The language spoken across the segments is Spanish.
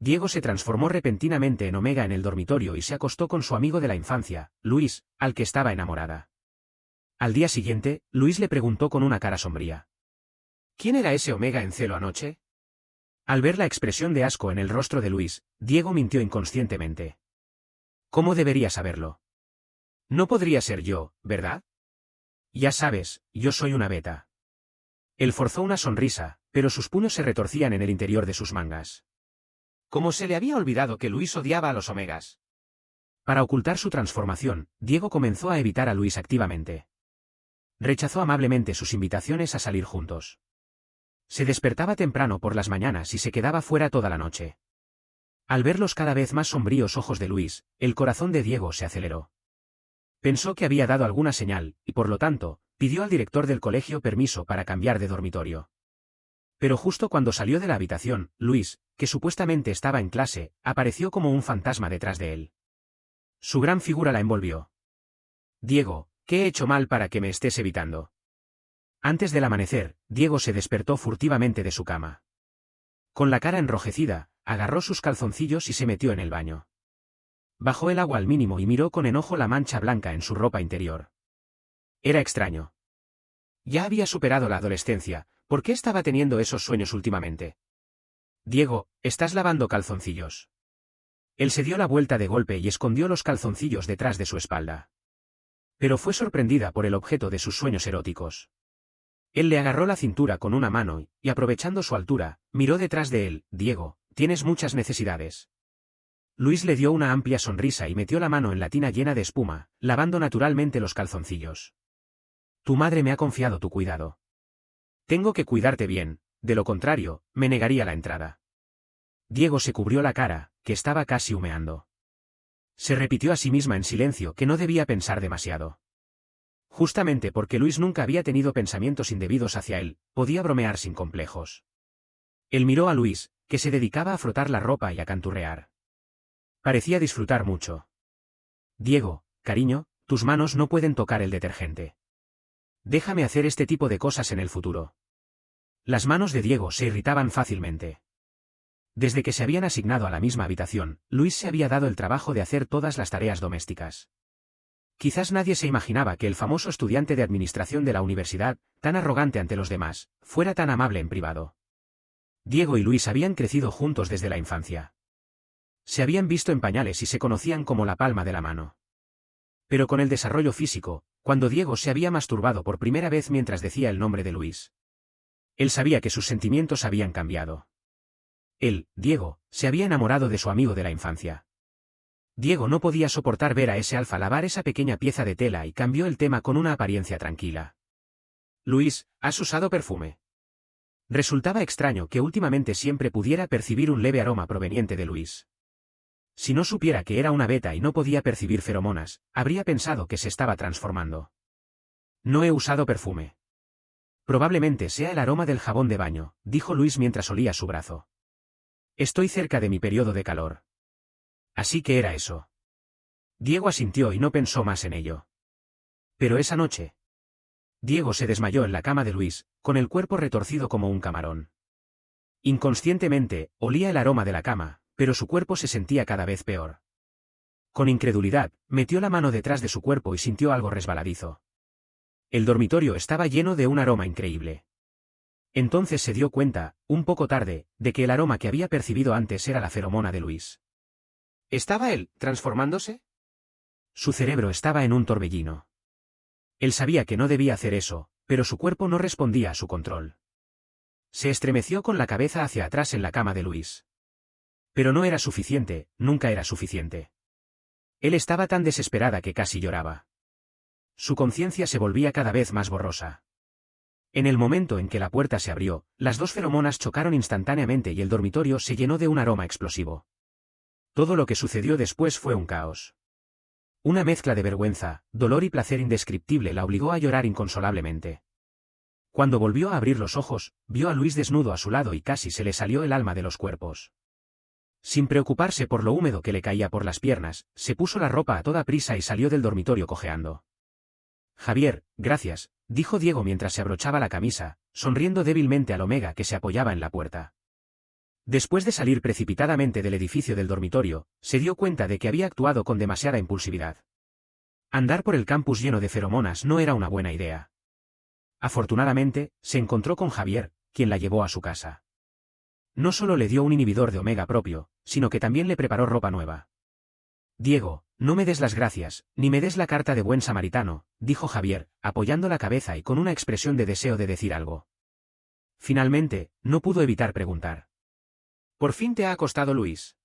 Diego se transformó repentinamente en Omega en el dormitorio y se acostó con su amigo de la infancia, Luis, al que estaba enamorada. Al día siguiente, Luis le preguntó con una cara sombría. ¿Quién era ese Omega en celo anoche? Al ver la expresión de asco en el rostro de Luis, Diego mintió inconscientemente. ¿Cómo debería saberlo? No podría ser yo, ¿verdad? Ya sabes, yo soy una beta. Él forzó una sonrisa, pero sus puños se retorcían en el interior de sus mangas. ¿Cómo se le había olvidado que Luis odiaba a los Omegas? Para ocultar su transformación, Diego comenzó a evitar a Luis activamente. Rechazó amablemente sus invitaciones a salir juntos. Se despertaba temprano por las mañanas y se quedaba fuera toda la noche. Al ver los cada vez más sombríos ojos de Luis, el corazón de Diego se aceleró. Pensó que había dado alguna señal, y por lo tanto, pidió al director del colegio permiso para cambiar de dormitorio. Pero justo cuando salió de la habitación, Luis, que supuestamente estaba en clase, apareció como un fantasma detrás de él. Su gran figura la envolvió. Diego, ¿qué he hecho mal para que me estés evitando? Antes del amanecer, Diego se despertó furtivamente de su cama. Con la cara enrojecida, agarró sus calzoncillos y se metió en el baño. Bajó el agua al mínimo y miró con enojo la mancha blanca en su ropa interior. Era extraño. Ya había superado la adolescencia, ¿por qué estaba teniendo esos sueños últimamente? Diego, ¿estás lavando calzoncillos? Él se dio la vuelta de golpe y escondió los calzoncillos detrás de su espalda. Pero fue sorprendida por el objeto de sus sueños eróticos. Él le agarró la cintura con una mano y, aprovechando su altura, miró detrás de él. Diego, tienes muchas necesidades. Luis le dio una amplia sonrisa y metió la mano en la tina llena de espuma, lavando naturalmente los calzoncillos. Tu madre me ha confiado tu cuidado. Tengo que cuidarte bien, de lo contrario, me negaría la entrada. Diego se cubrió la cara, que estaba casi humeando. Se repitió a sí misma en silencio que no debía pensar demasiado. Justamente porque Luis nunca había tenido pensamientos indebidos hacia él, podía bromear sin complejos. Él miró a Luis, que se dedicaba a frotar la ropa y a canturrear. Parecía disfrutar mucho. Diego, cariño, tus manos no pueden tocar el detergente. Déjame hacer este tipo de cosas en el futuro. Las manos de Diego se irritaban fácilmente. Desde que se habían asignado a la misma habitación, Luis se había dado el trabajo de hacer todas las tareas domésticas. Quizás nadie se imaginaba que el famoso estudiante de administración de la universidad, tan arrogante ante los demás, fuera tan amable en privado. Diego y Luis habían crecido juntos desde la infancia. Se habían visto en pañales y se conocían como la palma de la mano. Pero con el desarrollo físico, cuando Diego se había masturbado por primera vez mientras decía el nombre de Luis, él sabía que sus sentimientos habían cambiado. Él, Diego, se había enamorado de su amigo de la infancia. Diego no podía soportar ver a ese alfa lavar esa pequeña pieza de tela y cambió el tema con una apariencia tranquila. Luis, ¿has usado perfume? Resultaba extraño que últimamente siempre pudiera percibir un leve aroma proveniente de Luis. Si no supiera que era una beta y no podía percibir feromonas, habría pensado que se estaba transformando. No he usado perfume. Probablemente sea el aroma del jabón de baño, dijo Luis mientras olía su brazo. Estoy cerca de mi periodo de calor. Así que era eso. Diego asintió y no pensó más en ello. Pero esa noche, Diego se desmayó en la cama de Luis, con el cuerpo retorcido como un camarón. Inconscientemente, olía el aroma de la cama, pero su cuerpo se sentía cada vez peor. Con incredulidad, metió la mano detrás de su cuerpo y sintió algo resbaladizo. El dormitorio estaba lleno de un aroma increíble. Entonces se dio cuenta, un poco tarde, de que el aroma que había percibido antes era la feromona de Luis. ¿Estaba él transformándose? Su cerebro estaba en un torbellino. Él sabía que no debía hacer eso, pero su cuerpo no respondía a su control. Se estremeció con la cabeza hacia atrás en la cama de Luis. Pero no era suficiente, nunca era suficiente. Él estaba tan desesperada que casi lloraba. Su conciencia se volvía cada vez más borrosa. En el momento en que la puerta se abrió, las dos feromonas chocaron instantáneamente y el dormitorio se llenó de un aroma explosivo. Todo lo que sucedió después fue un caos. Una mezcla de vergüenza, dolor y placer indescriptible la obligó a llorar inconsolablemente. Cuando volvió a abrir los ojos, vio a Luis desnudo a su lado y casi se le salió el alma de los cuerpos. Sin preocuparse por lo húmedo que le caía por las piernas, se puso la ropa a toda prisa y salió del dormitorio cojeando. Javier, gracias, dijo Diego mientras se abrochaba la camisa, sonriendo débilmente al Omega que se apoyaba en la puerta. Después de salir precipitadamente del edificio del dormitorio, se dio cuenta de que había actuado con demasiada impulsividad. Andar por el campus lleno de feromonas no era una buena idea. Afortunadamente, se encontró con Javier, quien la llevó a su casa. No solo le dio un inhibidor de omega propio, sino que también le preparó ropa nueva. Diego, no me des las gracias, ni me des la carta de buen samaritano, dijo Javier, apoyando la cabeza y con una expresión de deseo de decir algo. Finalmente, no pudo evitar preguntar. ¿Por fin te ha acostado Luis?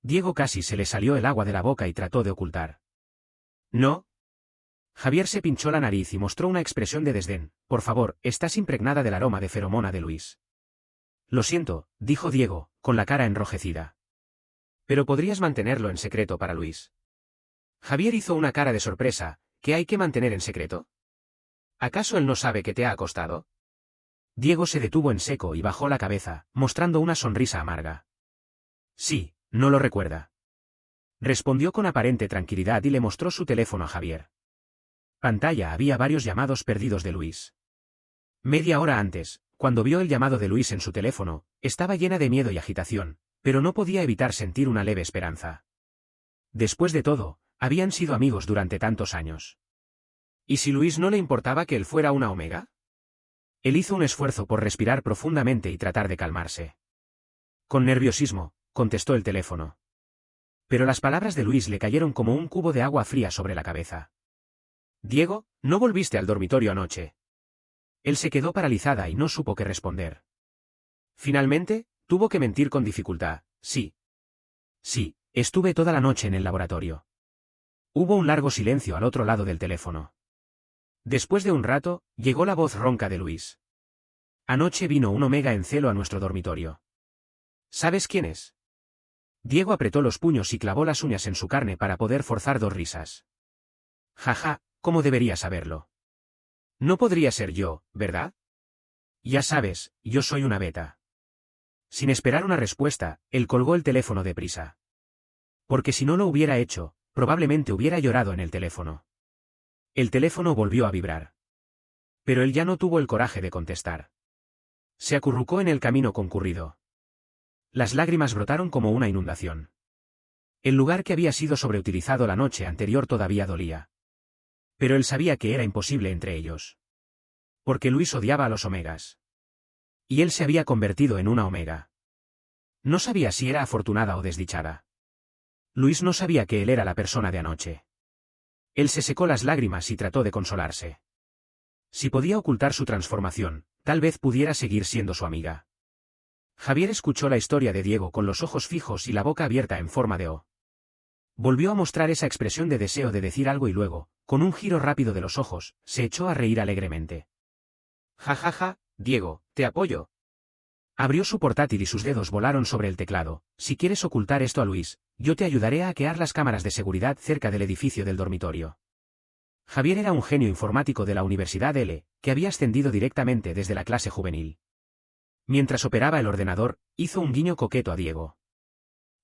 Diego casi se le salió el agua de la boca y trató de ocultar. ¿No? Javier se pinchó la nariz y mostró una expresión de desdén. Por favor, estás impregnada del aroma de feromona de Luis. Lo siento, dijo Diego, con la cara enrojecida. Pero podrías mantenerlo en secreto para Luis. Javier hizo una cara de sorpresa. ¿Qué hay que mantener en secreto? ¿Acaso él no sabe que te ha acostado? Diego se detuvo en seco y bajó la cabeza, mostrando una sonrisa amarga. Sí, no lo recuerda. Respondió con aparente tranquilidad y le mostró su teléfono a Javier. Pantalla había varios llamados perdidos de Luis. Media hora antes, cuando vio el llamado de Luis en su teléfono, estaba llena de miedo y agitación, pero no podía evitar sentir una leve esperanza. Después de todo, habían sido amigos durante tantos años. ¿Y si Luis no le importaba que él fuera una omega? Él hizo un esfuerzo por respirar profundamente y tratar de calmarse. Con nerviosismo, contestó el teléfono. Pero las palabras de Luis le cayeron como un cubo de agua fría sobre la cabeza. Diego, ¿no volviste al dormitorio anoche? Él se quedó paralizada y no supo qué responder. Finalmente, tuvo que mentir con dificultad. Sí. Sí, estuve toda la noche en el laboratorio. Hubo un largo silencio al otro lado del teléfono. Después de un rato, llegó la voz ronca de Luis. Anoche vino un omega en celo a nuestro dormitorio. ¿Sabes quién es? Diego apretó los puños y clavó las uñas en su carne para poder forzar dos risas. Jaja, ¿cómo debería saberlo? No podría ser yo, ¿verdad? Ya sabes, yo soy una beta. Sin esperar una respuesta, él colgó el teléfono deprisa. Porque si no lo hubiera hecho, probablemente hubiera llorado en el teléfono. El teléfono volvió a vibrar. Pero él ya no tuvo el coraje de contestar. Se acurrucó en el camino concurrido. Las lágrimas brotaron como una inundación. El lugar que había sido sobreutilizado la noche anterior todavía dolía. Pero él sabía que era imposible entre ellos. Porque Luis odiaba a los omegas. Y él se había convertido en una omega. No sabía si era afortunada o desdichada. Luis no sabía que él era la persona de anoche. Él se secó las lágrimas y trató de consolarse. Si podía ocultar su transformación, tal vez pudiera seguir siendo su amiga. Javier escuchó la historia de Diego con los ojos fijos y la boca abierta en forma de O. Volvió a mostrar esa expresión de deseo de decir algo y luego, con un giro rápido de los ojos, se echó a reír alegremente. Ja ja ja, Diego, te apoyo. Abrió su portátil y sus dedos volaron sobre el teclado. Si quieres ocultar esto a Luis, yo te ayudaré a hackear las cámaras de seguridad cerca del edificio del dormitorio. Javier era un genio informático de la Universidad L, que había ascendido directamente desde la clase juvenil. Mientras operaba el ordenador, hizo un guiño coqueto a Diego.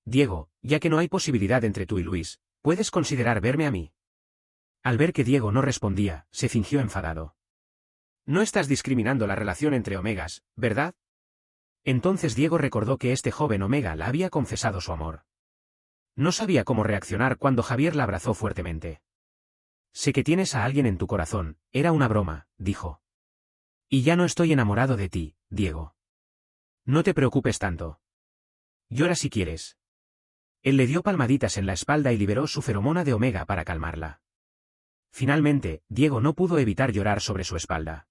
Diego, ya que no hay posibilidad entre tú y Luis, ¿puedes considerar verme a mí? Al ver que Diego no respondía, se fingió enfadado. No estás discriminando la relación entre omegas, ¿verdad? Entonces Diego recordó que este joven omega la había confesado su amor. No sabía cómo reaccionar cuando Javier la abrazó fuertemente. Sé que tienes a alguien en tu corazón, era una broma, dijo. Y ya no estoy enamorado de ti, Diego. No te preocupes tanto. Llora si quieres. Él le dio palmaditas en la espalda y liberó su feromona de omega para calmarla. Finalmente, Diego no pudo evitar llorar sobre su espalda.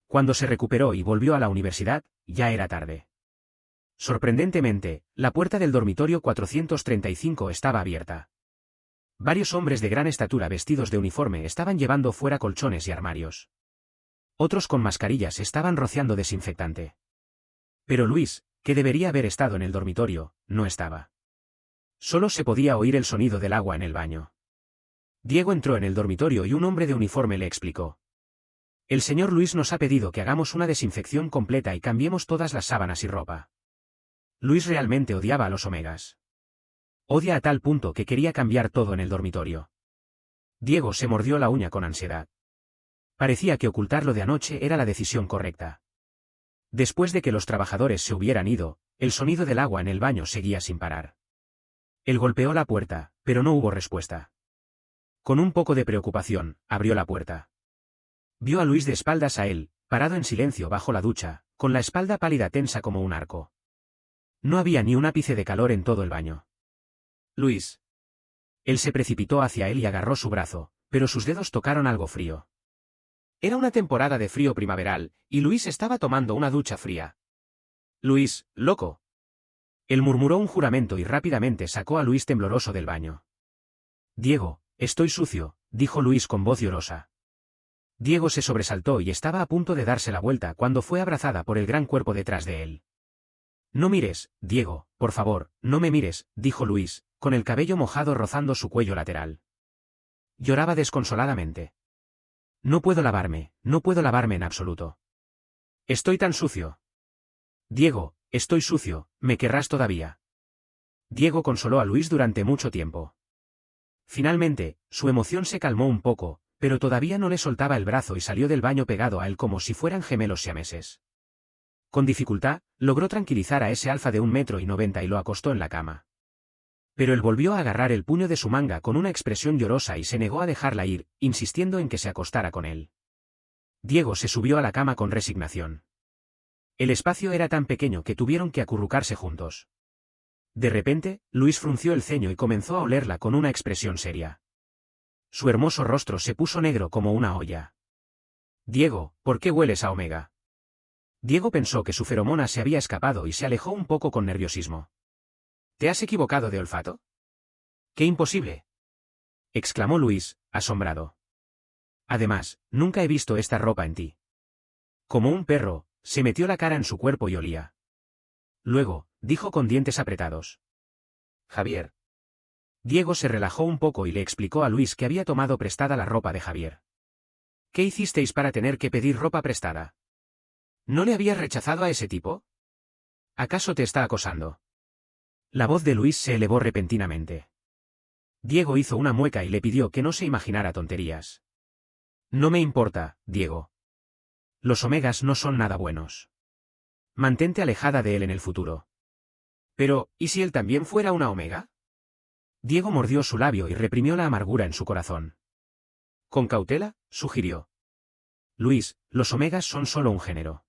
Cuando se recuperó y volvió a la universidad, ya era tarde. Sorprendentemente, la puerta del dormitorio 435 estaba abierta. Varios hombres de gran estatura vestidos de uniforme estaban llevando fuera colchones y armarios. Otros con mascarillas estaban rociando desinfectante. Pero Luis, que debería haber estado en el dormitorio, no estaba. Solo se podía oír el sonido del agua en el baño. Diego entró en el dormitorio y un hombre de uniforme le explicó. El señor Luis nos ha pedido que hagamos una desinfección completa y cambiemos todas las sábanas y ropa. Luis realmente odiaba a los omegas. Odia a tal punto que quería cambiar todo en el dormitorio. Diego se mordió la uña con ansiedad. Parecía que ocultar lo de anoche era la decisión correcta. Después de que los trabajadores se hubieran ido, el sonido del agua en el baño seguía sin parar. Él golpeó la puerta, pero no hubo respuesta. Con un poco de preocupación, abrió la puerta. Vio a Luis de espaldas a él, parado en silencio bajo la ducha, con la espalda pálida tensa como un arco. No había ni un ápice de calor en todo el baño. Luis. Él se precipitó hacia él y agarró su brazo, pero sus dedos tocaron algo frío. Era una temporada de frío primaveral, y Luis estaba tomando una ducha fría. Luis, loco. Él murmuró un juramento y rápidamente sacó a Luis tembloroso del baño. Diego, estoy sucio, dijo Luis con voz llorosa. Diego se sobresaltó y estaba a punto de darse la vuelta cuando fue abrazada por el gran cuerpo detrás de él. No mires, Diego, por favor, no me mires, dijo Luis, con el cabello mojado rozando su cuello lateral. Lloraba desconsoladamente. No puedo lavarme en absoluto. Estoy tan sucio. Diego, estoy sucio, ¿me querrás todavía? Diego consoló a Luis durante mucho tiempo. Finalmente, su emoción se calmó un poco, pero todavía no le soltaba el brazo y salió del baño pegado a él como si fueran gemelos siameses. Con dificultad, logró tranquilizar a ese alfa de 1,90 m y lo acostó en la cama. Pero él volvió a agarrar el puño de su manga con una expresión llorosa y se negó a dejarla ir, insistiendo en que se acostara con él. Diego se subió a la cama con resignación. El espacio era tan pequeño que tuvieron que acurrucarse juntos. De repente, Luis frunció el ceño y comenzó a olerla con una expresión seria. Su hermoso rostro se puso negro como una olla. Diego, ¿por qué hueles a omega? Diego pensó que su feromona se había escapado y se alejó un poco con nerviosismo. ¿Te has equivocado de olfato? ¡Qué imposible!, exclamó Luis, asombrado. Además, nunca he visto esta ropa en ti. Como un perro, se metió la cara en su cuerpo y olía. Luego, dijo con dientes apretados. Javier. Diego se relajó un poco y le explicó a Luis que había tomado prestada la ropa de Javier. ¿Qué hicisteis para tener que pedir ropa prestada? ¿No le habías rechazado a ese tipo? ¿Acaso te está acosando? La voz de Luis se elevó repentinamente. Diego hizo una mueca y le pidió que no se imaginara tonterías. No me importa, Diego. Los omegas no son nada buenos. Mantente alejada de él en el futuro. Pero, ¿y si él también fuera una omega? Diego mordió su labio y reprimió la amargura en su corazón. Con cautela, sugirió. Luis, los omegas son solo un género.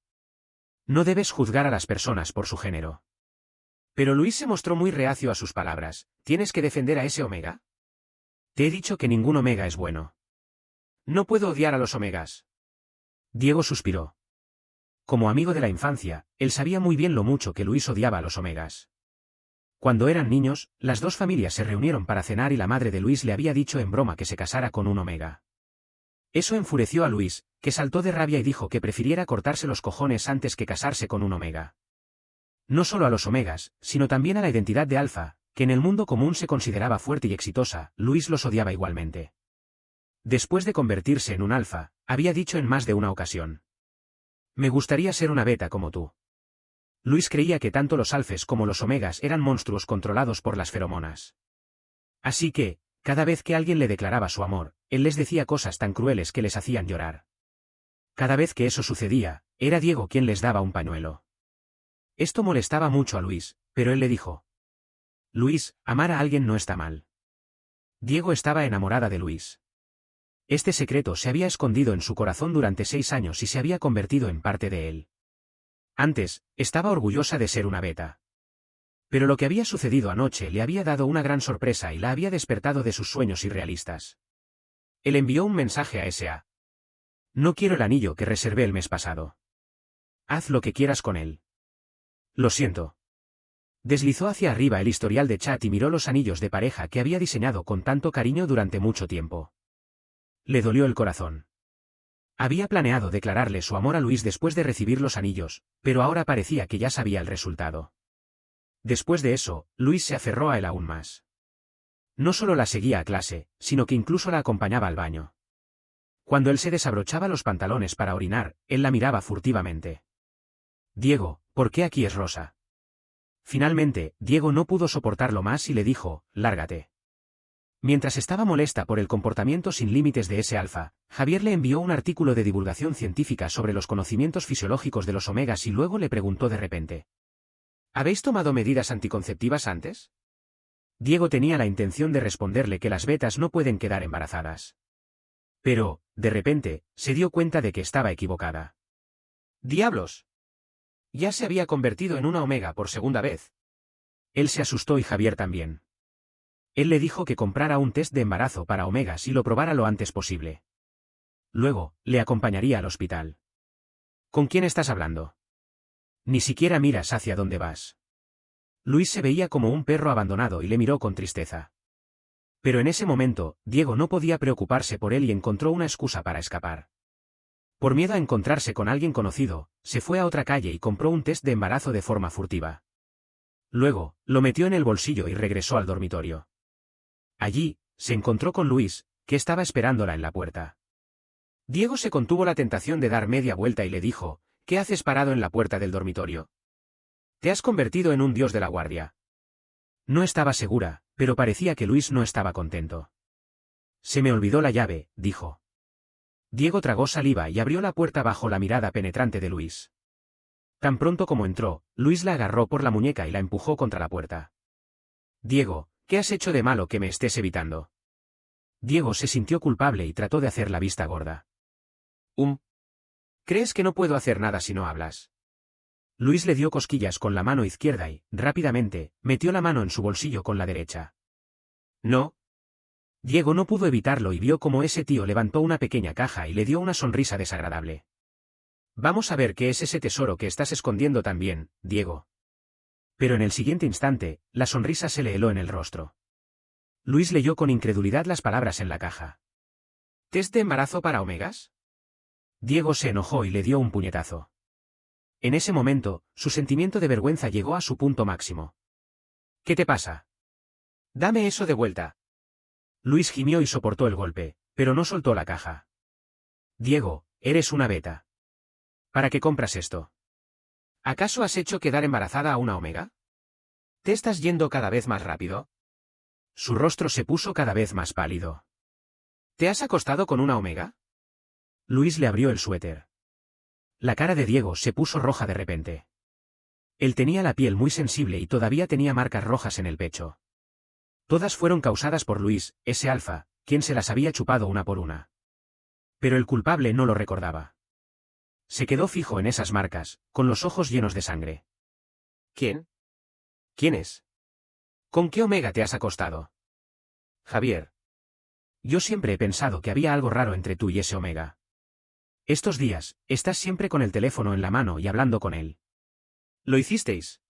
No debes juzgar a las personas por su género. Pero Luis se mostró muy reacio a sus palabras. ¿Tienes que defender a ese omega? Te he dicho que ningún omega es bueno. No puedo odiar a los omegas. Diego suspiró. Como amigo de la infancia, él sabía muy bien lo mucho que Luis odiaba a los omegas. Cuando eran niños, las dos familias se reunieron para cenar y la madre de Luis le había dicho en broma que se casara con un omega. Eso enfureció a Luis, que saltó de rabia y dijo que prefiriera cortarse los cojones antes que casarse con un omega. No solo a los omegas, sino también a la identidad de alfa, que en el mundo común se consideraba fuerte y exitosa, Luis los odiaba igualmente. Después de convertirse en un alfa, había dicho en más de una ocasión. Me gustaría ser una beta como tú. Luis creía que tanto los alfes como los omegas eran monstruos controlados por las feromonas. Así que, cada vez que alguien le declaraba su amor, él les decía cosas tan crueles que les hacían llorar. Cada vez que eso sucedía, era Diego quien les daba un pañuelo. Esto molestaba mucho a Luis, pero él le dijo. Luis, amar a alguien no está mal. Diego estaba enamorada de Luis. Este secreto se había escondido en su corazón durante 6 años y se había convertido en parte de él. Antes, estaba orgullosa de ser una beta. Pero lo que había sucedido anoche le había dado una gran sorpresa y la había despertado de sus sueños irrealistas. Él envió un mensaje a S.A. No quiero el anillo que reservé el mes pasado. Haz lo que quieras con él. Lo siento. Deslizó hacia arriba el historial de chat y miró los anillos de pareja que había diseñado con tanto cariño durante mucho tiempo. Le dolió el corazón. Había planeado declararle su amor a Luis después de recibir los anillos, pero ahora parecía que ya sabía el resultado. Después de eso, Luis se aferró a él aún más. No solo la seguía a clase, sino que incluso la acompañaba al baño. Cuando él se desabrochaba los pantalones para orinar, él la miraba furtivamente. Diego, ¿por qué aquí es rosa? Finalmente, Diego no pudo soportarlo más y le dijo, lárgate. Mientras estaba molesta por el comportamiento sin límites de ese alfa, Javier le envió un artículo de divulgación científica sobre los conocimientos fisiológicos de los omegas y luego le preguntó de repente: ¿habéis tomado medidas anticonceptivas antes? Diego tenía la intención de responderle que las betas no pueden quedar embarazadas. Pero, de repente, se dio cuenta de que estaba equivocada. ¡Diablos! Ya se había convertido en una omega por segunda vez. Él se asustó y Javier también. Él le dijo que comprara un test de embarazo para omegas y lo probara lo antes posible. Luego, le acompañaría al hospital. ¿Con quién estás hablando? Ni siquiera miras hacia dónde vas. Luis se veía como un perro abandonado y le miró con tristeza. Pero en ese momento, Diego no podía preocuparse por él y encontró una excusa para escapar. Por miedo a encontrarse con alguien conocido, se fue a otra calle y compró un test de embarazo de forma furtiva. Luego, lo metió en el bolsillo y regresó al dormitorio. Allí, se encontró con Luis, que estaba esperándola en la puerta. Diego se contuvo la tentación de dar media vuelta y le dijo: ¿qué haces parado en la puerta del dormitorio? Te has convertido en un dios de la guardia. No estaba segura, pero parecía que Luis no estaba contento. Se me olvidó la llave, dijo. Diego tragó saliva y abrió la puerta bajo la mirada penetrante de Luis. Tan pronto como entró, Luis la agarró por la muñeca y la empujó contra la puerta. Diego, ¿qué has hecho de malo que me estés evitando? Diego se sintió culpable y trató de hacer la vista gorda. ¿Crees que no puedo hacer nada si no hablas? Luis le dio cosquillas con la mano izquierda y, rápidamente, metió la mano en su bolsillo con la derecha. No. Diego no pudo evitarlo y vio cómo ese tío levantó una pequeña caja y le dio una sonrisa desagradable. Vamos a ver qué es ese tesoro que estás escondiendo tan bien, Diego. Pero en el siguiente instante, la sonrisa se le heló en el rostro. Luis leyó con incredulidad las palabras en la caja. ¿Test de embarazo para omegas? Diego se enojó y le dio un puñetazo. En ese momento, su sentimiento de vergüenza llegó a su punto máximo. ¿Qué te pasa? Dame eso de vuelta. Luis gimió y soportó el golpe, pero no soltó la caja. Diego, eres una beta. ¿Para qué compras esto? ¿Acaso has hecho quedar embarazada a una omega? ¿Te estás yendo cada vez más rápido? Su rostro se puso cada vez más pálido. ¿Te has acostado con una omega? Luis le abrió el suéter. La cara de Diego se puso roja de repente. Él tenía la piel muy sensible y todavía tenía marcas rojas en el pecho. Todas fueron causadas por Luis, ese alfa, quien se las había chupado una por una. Pero el culpable no lo recordaba. Se quedó fijo en esas marcas, con los ojos llenos de sangre. ¿Quién? ¿Quién es? ¿Con qué omega te has acostado? Javier. Yo siempre he pensado que había algo raro entre tú y ese omega. Estos días, estás siempre con el teléfono en la mano y hablando con él. ¿Lo hicisteis?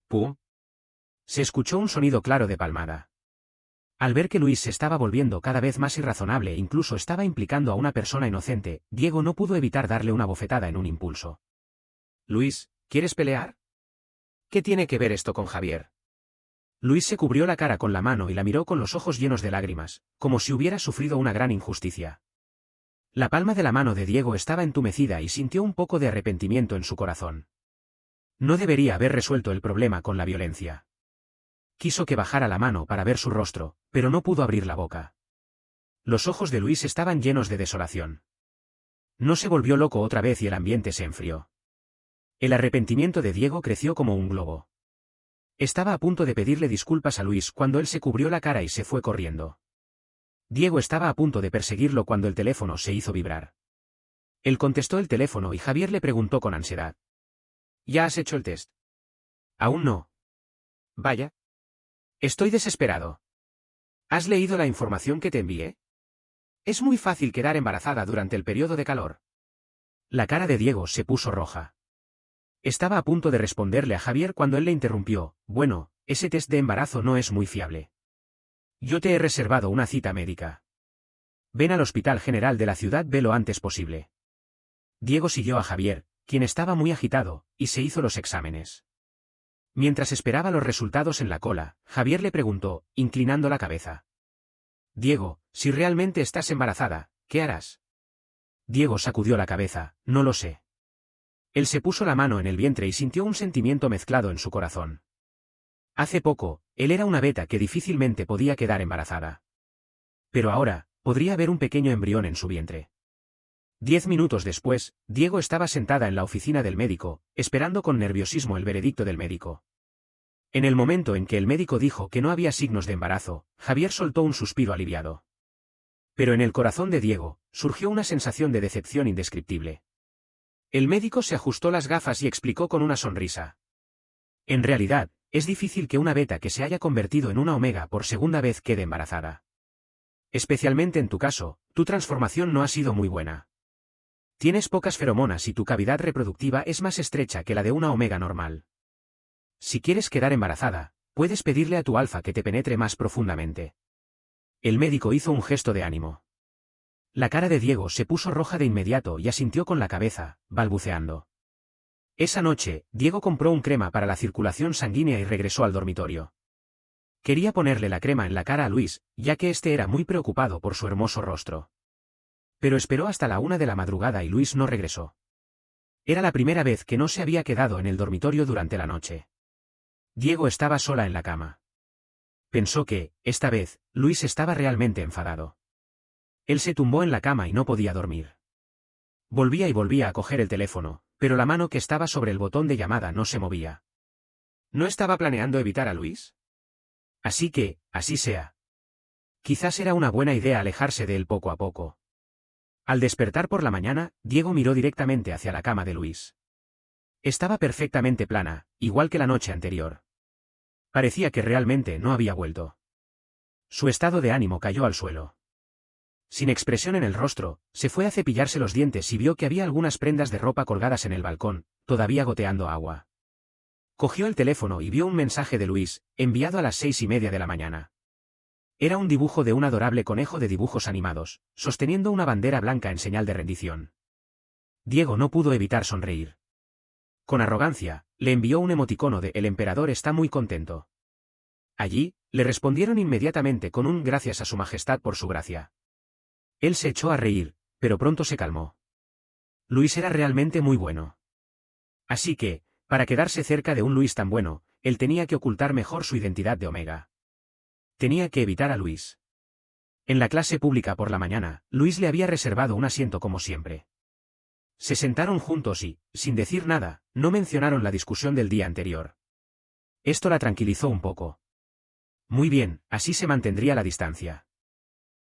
¿Pum? Se escuchó un sonido claro de palmada. Al ver que Luis se estaba volviendo cada vez más irrazonable e incluso estaba implicando a una persona inocente, Diego no pudo evitar darle una bofetada en un impulso. Luis, ¿quieres pelear? ¿Qué tiene que ver esto con Javier? Luis se cubrió la cara con la mano y la miró con los ojos llenos de lágrimas, como si hubiera sufrido una gran injusticia. La palma de la mano de Diego estaba entumecida y sintió un poco de arrepentimiento en su corazón. No debería haber resuelto el problema con la violencia. Quiso que bajara la mano para ver su rostro, pero no pudo abrir la boca. Los ojos de Luis estaban llenos de desolación. No se volvió loco otra vez y el ambiente se enfrió. El arrepentimiento de Diego creció como un globo. Estaba a punto de pedirle disculpas a Luis cuando él se cubrió la cara y se fue corriendo. Diego estaba a punto de perseguirlo cuando el teléfono se hizo vibrar. Él contestó el teléfono y Javier le preguntó con ansiedad. ¿Ya has hecho el test? Aún no. Vaya. Estoy desesperado. ¿Has leído la información que te envié? Es muy fácil quedar embarazada durante el periodo de calor. La cara de Diego se puso roja. Estaba a punto de responderle a Javier cuando él le interrumpió. Bueno, ese test de embarazo no es muy fiable. Yo te he reservado una cita médica. Ven al Hospital General de la ciudad, ve lo antes posible. Diego siguió a Javier, quien estaba muy agitado, y se hizo los exámenes. Mientras esperaba los resultados en la cola, Javier le preguntó, inclinando la cabeza. Diego, si realmente estás embarazada, ¿qué harás? Diego sacudió la cabeza, no lo sé. Él se puso la mano en el vientre y sintió un sentimiento mezclado en su corazón. Hace poco, él era una beta que difícilmente podía quedar embarazada. Pero ahora, podría haber un pequeño embrión en su vientre. 10 minutos después, Diego estaba sentada en la oficina del médico, esperando con nerviosismo el veredicto del médico. En el momento en que el médico dijo que no había signos de embarazo, Javier soltó un suspiro aliviado. Pero en el corazón de Diego, surgió una sensación de decepción indescriptible. El médico se ajustó las gafas y explicó con una sonrisa. En realidad, es difícil que una beta que se haya convertido en una omega por segunda vez quede embarazada. Especialmente en tu caso, tu transformación no ha sido muy buena. Tienes pocas feromonas y tu cavidad reproductiva es más estrecha que la de una omega normal. Si quieres quedar embarazada, puedes pedirle a tu alfa que te penetre más profundamente. El médico hizo un gesto de ánimo. La cara de Diego se puso roja de inmediato y asintió con la cabeza, balbuceando. Esa noche, Diego compró un crema para la circulación sanguínea y regresó al dormitorio. Quería ponerle la crema en la cara a Luis, ya que éste era muy preocupado por su hermoso rostro. Pero esperó hasta la 1 de la madrugada y Luis no regresó. Era la primera vez que no se había quedado en el dormitorio durante la noche. Diego estaba sola en la cama. Pensó que, esta vez, Luis estaba realmente enfadado. Él se tumbó en la cama y no podía dormir. Volvía y volvía a coger el teléfono, pero la mano que estaba sobre el botón de llamada no se movía. ¿No estaba planeando evitar a Luis? Así que, así sea. Quizás era una buena idea alejarse de él poco a poco. Al despertar por la mañana, Diego miró directamente hacia la cama de Luis. Estaba perfectamente plana, igual que la noche anterior. Parecía que realmente no había vuelto. Su estado de ánimo cayó al suelo. Sin expresión en el rostro, se fue a cepillarse los dientes y vio que había algunas prendas de ropa colgadas en el balcón, todavía goteando agua. Cogió el teléfono y vio un mensaje de Luis, enviado a las 6:30 de la mañana. Era un dibujo de un adorable conejo de dibujos animados, sosteniendo una bandera blanca en señal de rendición. Diego no pudo evitar sonreír. Con arrogancia, le envió un emoticono de «El emperador está muy contento». Allí, le respondieron inmediatamente con un «Gracias a su majestad por su gracia». Él se echó a reír, pero pronto se calmó. Luis era realmente muy bueno. Así que, para quedarse cerca de un Luis tan bueno, él tenía que ocultar mejor su identidad de Omega. Tenía que evitar a Luis. En la clase pública por la mañana, Luis le había reservado un asiento como siempre. Se sentaron juntos y, sin decir nada, no mencionaron la discusión del día anterior. Esto la tranquilizó un poco. Muy bien, así se mantendría la distancia.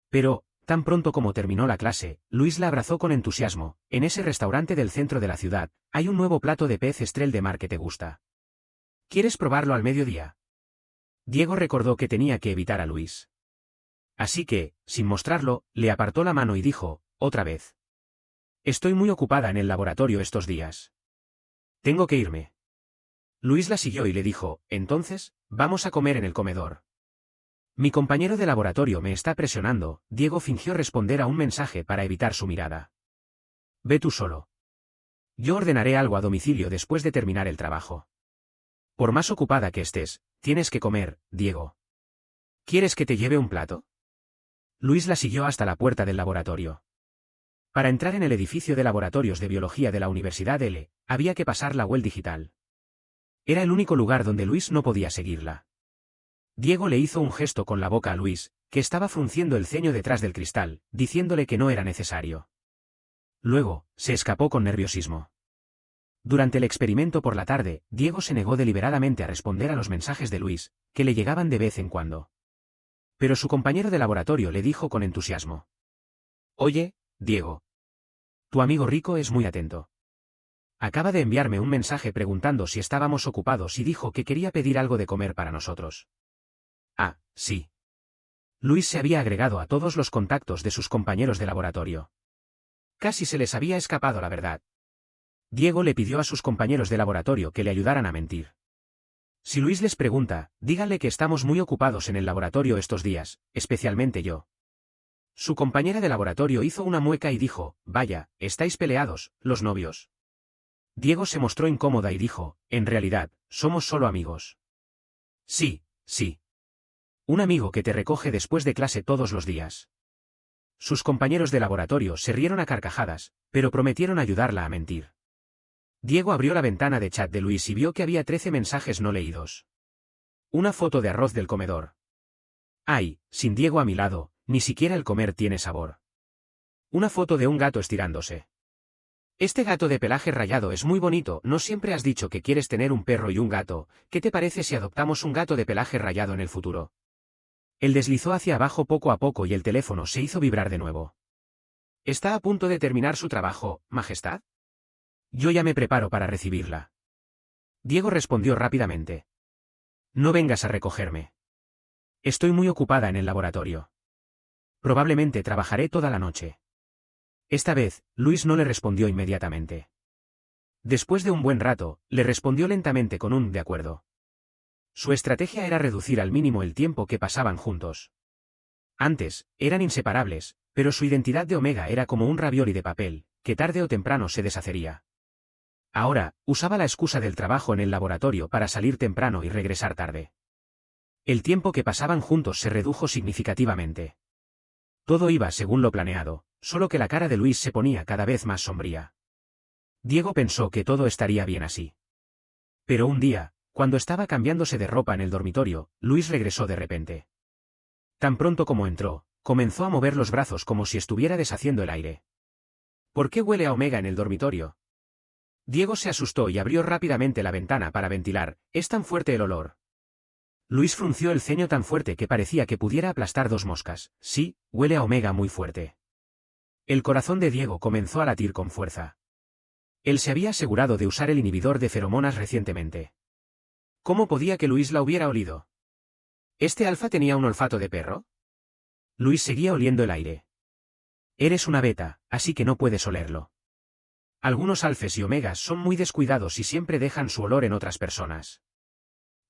Pero, tan pronto como terminó la clase, Luis la abrazó con entusiasmo. En ese restaurante del centro de la ciudad, hay un nuevo plato de pez estrel de mar que te gusta. ¿Quieres probarlo al mediodía? Diego recordó que tenía que evitar a Luis. Así que, sin mostrarlo, le apartó la mano y dijo, otra vez. Estoy muy ocupada en el laboratorio estos días. Tengo que irme. Luis la siguió y le dijo, entonces, vamos a comer en el comedor. Mi compañero de laboratorio me está presionando. Diego fingió responder a un mensaje para evitar su mirada. Ve tú solo. Yo ordenaré algo a domicilio después de terminar el trabajo. Por más ocupada que estés, tienes que comer, Diego. ¿Quieres que te lleve un plato? Luis la siguió hasta la puerta del laboratorio. Para entrar en el edificio de laboratorios de biología de la Universidad L, había que pasar la huella digital. Era el único lugar donde Luis no podía seguirla. Diego le hizo un gesto con la boca a Luis, que estaba frunciendo el ceño detrás del cristal, diciéndole que no era necesario. Luego, se escapó con nerviosismo. Durante el experimento por la tarde, Diego se negó deliberadamente a responder a los mensajes de Luis, que le llegaban de vez en cuando. Pero su compañero de laboratorio le dijo con entusiasmo. Oye, Diego. Tu amigo Rico es muy atento. Acaba de enviarme un mensaje preguntando si estábamos ocupados y dijo que quería pedir algo de comer para nosotros. Ah, sí. Luis se había agregado a todos los contactos de sus compañeros de laboratorio. Casi se les había escapado la verdad. Diego le pidió a sus compañeros de laboratorio que le ayudaran a mentir. Si Luis les pregunta, díganle que estamos muy ocupados en el laboratorio estos días, especialmente yo. Su compañera de laboratorio hizo una mueca y dijo, vaya, estáis peleados, los novios. Diego se mostró incómoda y dijo, en realidad, somos solo amigos. Sí, sí. Un amigo que te recoge después de clase todos los días. Sus compañeros de laboratorio se rieron a carcajadas, pero prometieron ayudarla a mentir. Diego abrió la ventana de chat de Luis y vio que había 13 mensajes no leídos. Una foto de arroz del comedor. Ay, sin Diego a mi lado, Ni siquiera el comer tiene sabor. Una foto de un gato estirándose. Este gato de pelaje rayado es muy bonito. ¿No siempre has dicho que quieres tener un perro y un gato? ¿Qué te parece si adoptamos un gato de pelaje rayado en el futuro? Él deslizó hacia abajo poco a poco y el teléfono se hizo vibrar de nuevo. ¿Está a punto de terminar su trabajo, Majestad? Yo ya me preparo para recibirla. Diego respondió rápidamente. No vengas a recogerme. Estoy muy ocupada en el laboratorio. Probablemente trabajaré toda la noche. Esta vez, Luis no le respondió inmediatamente. Después de un buen rato, le respondió lentamente con un de acuerdo. Su estrategia era reducir al mínimo el tiempo que pasaban juntos. Antes, eran inseparables, pero su identidad de Omega era como un ravioli de papel, que tarde o temprano se deshacería. Ahora, usaba la excusa del trabajo en el laboratorio para salir temprano y regresar tarde. El tiempo que pasaban juntos se redujo significativamente. Todo iba según lo planeado, solo que la cara de Luis se ponía cada vez más sombría. Diego pensó que todo estaría bien así. Pero un día, cuando estaba cambiándose de ropa en el dormitorio, Luis regresó de repente. Tan pronto como entró, comenzó a mover los brazos como si estuviera deshaciendo el aire. ¿Por qué huele a Omega en el dormitorio? Diego se asustó y abrió rápidamente la ventana para ventilar. ¿Es tan fuerte el olor? Luis frunció el ceño tan fuerte que parecía que pudiera aplastar dos moscas. Sí, huele a Omega muy fuerte. El corazón de Diego comenzó a latir con fuerza. Él se había asegurado de usar el inhibidor de feromonas recientemente. ¿Cómo podía que Luis la hubiera olido? ¿Este alfa tenía un olfato de perro? Luis seguía oliendo el aire. Eres una beta, así que no puedes olerlo. Algunos alfes y omegas son muy descuidados y siempre dejan su olor en otras personas.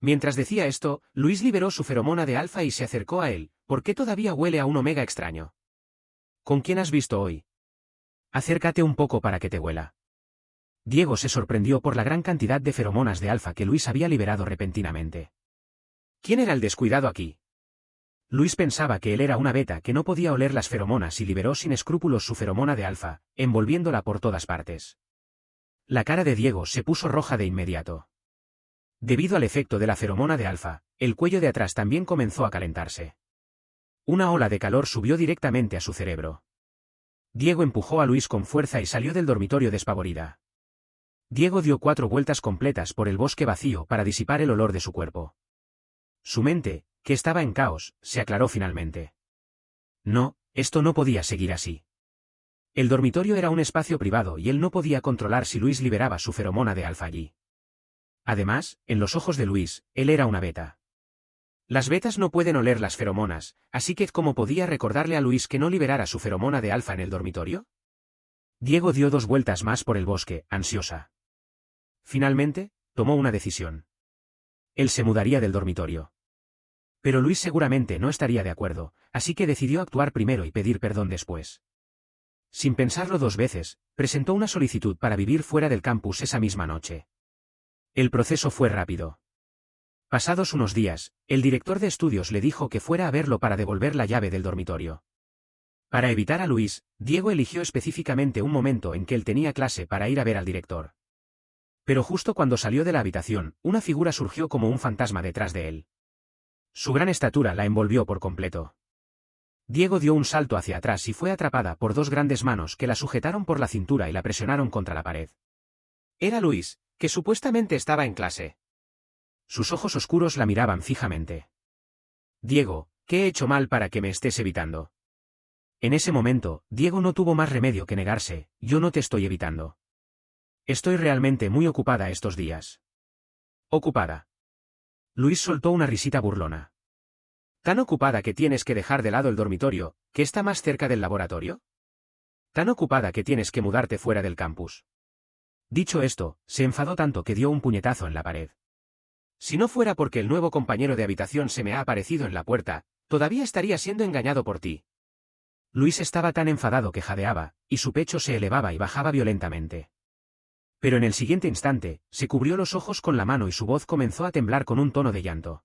Mientras decía esto, Luis liberó su feromona de alfa y se acercó a él. ¿Por qué todavía huele a un omega extraño? ¿Con quién has visto hoy? Acércate un poco para que te huela. Diego se sorprendió por la gran cantidad de feromonas de alfa que Luis había liberado repentinamente. ¿Quién era el descuidado aquí? Luis pensaba que él era una beta que no podía oler las feromonas y liberó sin escrúpulos su feromona de alfa, envolviéndola por todas partes. La cara de Diego se puso roja de inmediato. Debido al efecto de la feromona de alfa, el cuello de atrás también comenzó a calentarse. Una ola de calor subió directamente a su cerebro. Diego empujó a Luis con fuerza y salió del dormitorio despavorida. Diego dio 4 vueltas completas por el bosque vacío para disipar el olor de su cuerpo. Su mente, que estaba en caos, se aclaró finalmente. No, esto no podía seguir así. El dormitorio era un espacio privado y él no podía controlar si Luis liberaba su feromona de alfa allí. Además, en los ojos de Luis, él era una beta. Las betas no pueden oler las feromonas, así que ¿cómo podía recordarle a Luis que no liberara su feromona de alfa en el dormitorio? Diego dio 2 vueltas más por el bosque, ansiosa. Finalmente, tomó una decisión. Él se mudaría del dormitorio. Pero Luis seguramente no estaría de acuerdo, así que decidió actuar primero y pedir perdón después. Sin pensarlo 2 veces, presentó una solicitud para vivir fuera del campus esa misma noche. El proceso fue rápido. Pasados unos días, el director de estudios le dijo que fuera a verlo para devolver la llave del dormitorio. Para evitar a Luis, Diego eligió específicamente un momento en que él tenía clase para ir a ver al director. Pero justo cuando salió de la habitación, una figura surgió como un fantasma detrás de él. Su gran estatura la envolvió por completo. Diego dio un salto hacia atrás y fue atrapada por 2 grandes manos que la sujetaron por la cintura y la presionaron contra la pared. Era Luis, que supuestamente estaba en clase. Sus ojos oscuros la miraban fijamente. Diego, ¿qué he hecho mal para que me estés evitando? En ese momento, Diego no tuvo más remedio que negarse. Yo no te estoy evitando. Estoy realmente muy ocupada estos días. ¿Ocupada? Luis soltó una risita burlona. ¿Tan ocupada que tienes que dejar de lado el dormitorio, que está más cerca del laboratorio? ¿Tan ocupada que tienes que mudarte fuera del campus? Dicho esto, se enfadó tanto que dio un puñetazo en la pared. Si no fuera porque el nuevo compañero de habitación se me ha aparecido en la puerta, todavía estaría siendo engañado por ti. Luis estaba tan enfadado que jadeaba, y su pecho se elevaba y bajaba violentamente. Pero en el siguiente instante, se cubrió los ojos con la mano y su voz comenzó a temblar con un tono de llanto.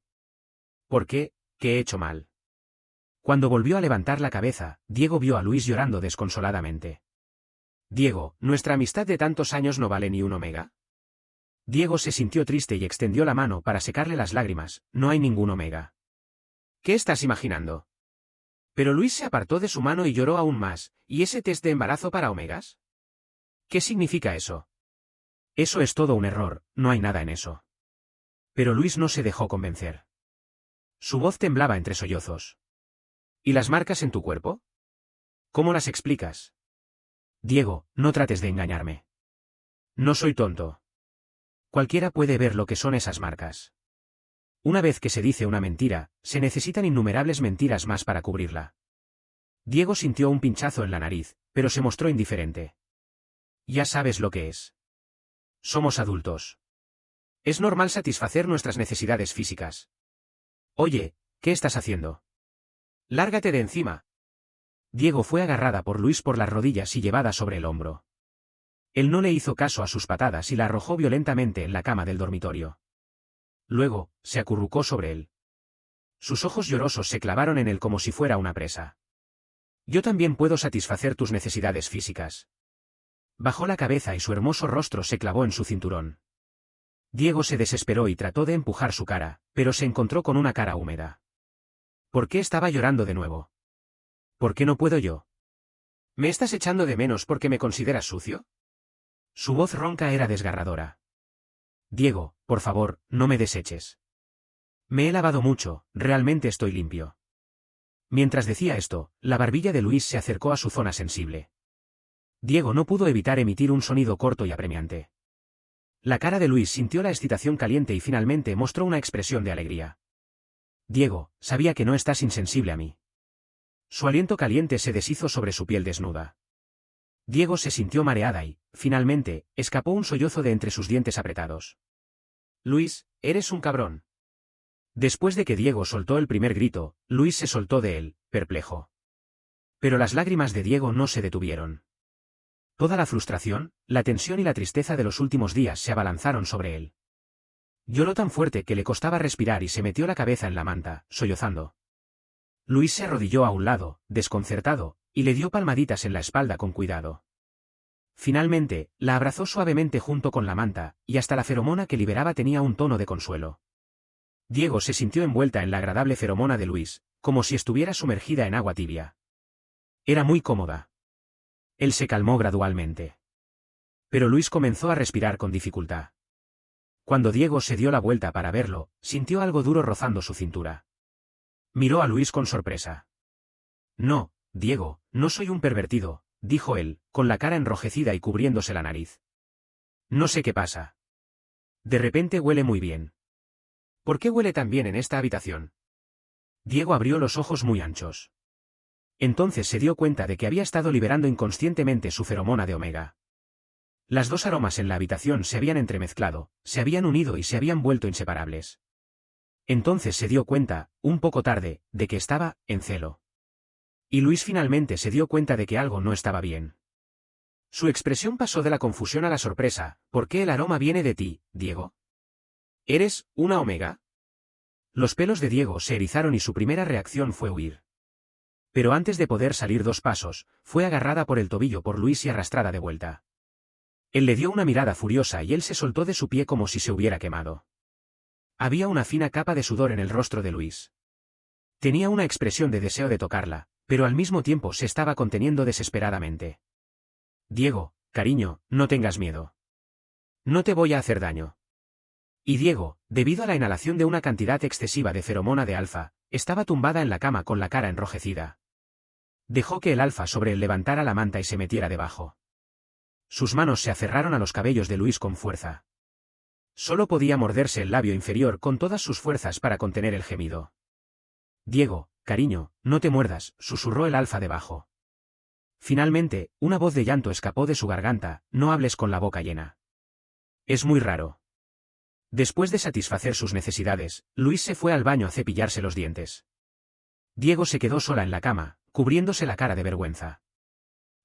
¿Por qué? ¿Qué he hecho mal? Cuando volvió a levantar la cabeza, Diego vio a Luis llorando desconsoladamente. Diego, ¿nuestra amistad de tantos años no vale ni un omega? Diego se sintió triste y extendió la mano para secarle las lágrimas. No hay ningún omega. ¿Qué estás imaginando? Pero Luis se apartó de su mano y lloró aún más. ¿Y ese test de embarazo para omegas? ¿Qué significa eso? Eso es todo un error, no hay nada en eso. Pero Luis no se dejó convencer. Su voz temblaba entre sollozos. ¿Y las marcas en tu cuerpo? ¿Cómo las explicas? Diego, no trates de engañarme. No soy tonto. Cualquiera puede ver lo que son esas marcas. Una vez que se dice una mentira, se necesitan innumerables mentiras más para cubrirla. Diego sintió un pinchazo en la nariz, pero se mostró indiferente. Ya sabes lo que es. Somos adultos. Es normal satisfacer nuestras necesidades físicas. Oye, ¿qué estás haciendo? Lárgate de encima. Diego fue agarrada por Luis por las rodillas y llevada sobre el hombro. Él no le hizo caso a sus patadas y la arrojó violentamente en la cama del dormitorio. Luego, se acurrucó sobre él. Sus ojos llorosos se clavaron en él como si fuera una presa. Yo también puedo satisfacer tus necesidades físicas. Bajó la cabeza y su hermoso rostro se clavó en su cinturón. Diego se desesperó y trató de empujar su cara, pero se encontró con una cara húmeda. ¿Por qué estaba llorando de nuevo? ¿Por qué no puedo yo? ¿Me estás echando de menos porque me consideras sucio? Su voz ronca era desgarradora. Diego, por favor, no me deseches. Me he lavado mucho, realmente estoy limpio. Mientras decía esto, la barbilla de Luis se acercó a su zona sensible. Diego no pudo evitar emitir un sonido corto y apremiante. La cara de Luis sintió la excitación caliente y finalmente mostró una expresión de alegría. Diego, sabía que no estás insensible a mí. Su aliento caliente se deshizo sobre su piel desnuda. Diego se sintió mareada y, finalmente, escapó un sollozo de entre sus dientes apretados. Luis, eres un cabrón. Después de que Diego soltó el primer grito, Luis se soltó de él, perplejo. Pero las lágrimas de Diego no se detuvieron. Toda la frustración, la tensión y la tristeza de los últimos días se abalanzaron sobre él. Lloró tan fuerte que le costaba respirar y se metió la cabeza en la manta, sollozando. Luis se arrodilló a un lado, desconcertado, y le dio palmaditas en la espalda con cuidado. Finalmente, la abrazó suavemente junto con la manta, y hasta la feromona que liberaba tenía un tono de consuelo. Diego se sintió envuelta en la agradable feromona de Luis, como si estuviera sumergida en agua tibia. Era muy cómoda. Él se calmó gradualmente. Pero Luis comenzó a respirar con dificultad. Cuando Diego se dio la vuelta para verlo, sintió algo duro rozando su cintura. Miró a Luis con sorpresa. No, Diego, no soy un pervertido, dijo él, con la cara enrojecida y cubriéndose la nariz. No sé qué pasa. De repente huele muy bien. ¿Por qué huele tan bien en esta habitación? Diego abrió los ojos muy anchos. Entonces se dio cuenta de que había estado liberando inconscientemente su feromona de omega. Las dos aromas en la habitación se habían entremezclado, se habían unido y se habían vuelto inseparables. Entonces se dio cuenta, un poco tarde, de que estaba en celo. Y Luis finalmente se dio cuenta de que algo no estaba bien. Su expresión pasó de la confusión a la sorpresa. ¿Por qué el aroma viene de ti, Diego? ¿Eres una omega? Los pelos de Diego se erizaron y su primera reacción fue huir. Pero antes de poder salir 2 pasos, fue agarrada por el tobillo por Luis y arrastrada de vuelta. Él le dio una mirada furiosa y él se soltó de su pie como si se hubiera quemado. Había una fina capa de sudor en el rostro de Luis. Tenía una expresión de deseo de tocarla, pero al mismo tiempo se estaba conteniendo desesperadamente. Diego, cariño, no tengas miedo. No te voy a hacer daño. Y Diego, debido a la inhalación de una cantidad excesiva de feromona de alfa, estaba tumbada en la cama con la cara enrojecida. Dejó que el alfa sobre él levantara la manta y se metiera debajo. Sus manos se aferraron a los cabellos de Luis con fuerza. Solo podía morderse el labio inferior con todas sus fuerzas para contener el gemido. Diego, cariño, no te muerdas, susurró el alfa debajo. Finalmente, una voz de llanto escapó de su garganta, no hables con la boca llena. Es muy raro. Después de satisfacer sus necesidades, Luis se fue al baño a cepillarse los dientes. Diego se quedó sola en la cama, cubriéndose la cara de vergüenza.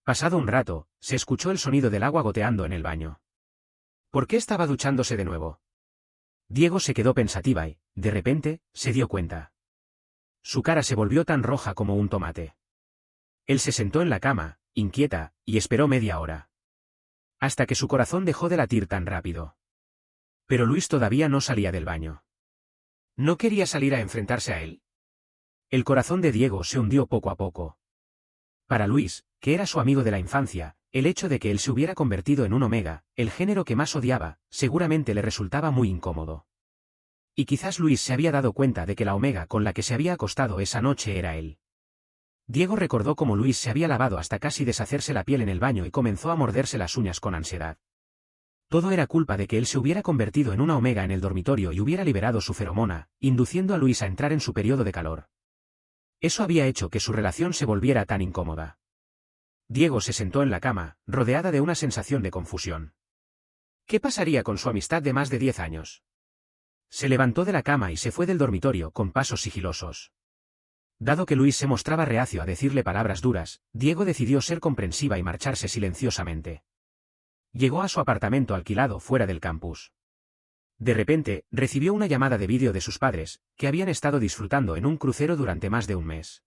Pasado un rato, se escuchó el sonido del agua goteando en el baño. ¿Por qué estaba duchándose de nuevo? Diego se quedó pensativa y, de repente, se dio cuenta. Su cara se volvió tan roja como un tomate. Él se sentó en la cama, inquieta, y esperó media hora. Hasta que su corazón dejó de latir tan rápido. Pero Luis todavía no salía del baño. ¿No quería salir a enfrentarse a él? El corazón de Diego se hundió poco a poco. Para Luis, que era su amigo de la infancia, el hecho de que él se hubiera convertido en un Omega, el género que más odiaba, seguramente le resultaba muy incómodo. Y quizás Luis se había dado cuenta de que la Omega con la que se había acostado esa noche era él. Diego recordó cómo Luis se había lavado hasta casi deshacerse la piel en el baño y comenzó a morderse las uñas con ansiedad. Todo era culpa de que él se hubiera convertido en una Omega en el dormitorio y hubiera liberado su feromona, induciendo a Luis a entrar en su periodo de calor. Eso había hecho que su relación se volviera tan incómoda. Diego se sentó en la cama, rodeada de una sensación de confusión. ¿Qué pasaría con su amistad de más de 10 años? Se levantó de la cama y se fue del dormitorio con pasos sigilosos. Dado que Luis se mostraba reacio a decirle palabras duras, Diego decidió ser comprensiva y marcharse silenciosamente. Llegó a su apartamento alquilado fuera del campus. De repente, recibió una llamada de vídeo de sus padres, que habían estado disfrutando en un crucero durante más de un mes.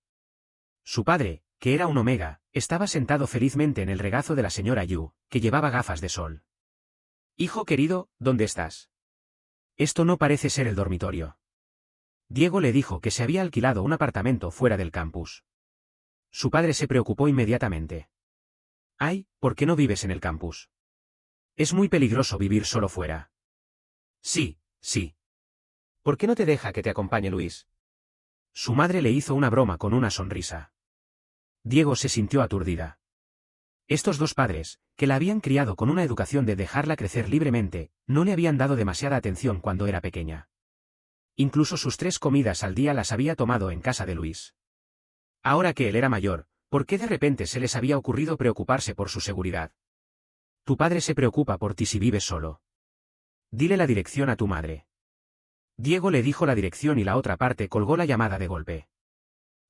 Su padre, que era un Omega, estaba sentado felizmente en el regazo de la señora Yu, que llevaba gafas de sol. «Hijo querido, ¿dónde estás? Esto no parece ser el dormitorio». Diego le dijo que se había alquilado un apartamento fuera del campus. Su padre se preocupó inmediatamente. «Ay, ¿por qué no vives en el campus? Es muy peligroso vivir solo fuera». «Sí, sí. ¿Por qué no te deja que te acompañe Luis?» Su madre le hizo una broma con una sonrisa. Diego se sintió aturdida. Estos dos padres, que la habían criado con una educación de dejarla crecer libremente, no le habían dado demasiada atención cuando era pequeña. Incluso sus 3 comidas al día las había tomado en casa de Luis. Ahora que él era mayor, ¿por qué de repente se les había ocurrido preocuparse por su seguridad? Tu padre se preocupa por ti si vives solo. Dile la dirección a tu madre. Diego le dijo la dirección y la otra parte colgó la llamada de golpe.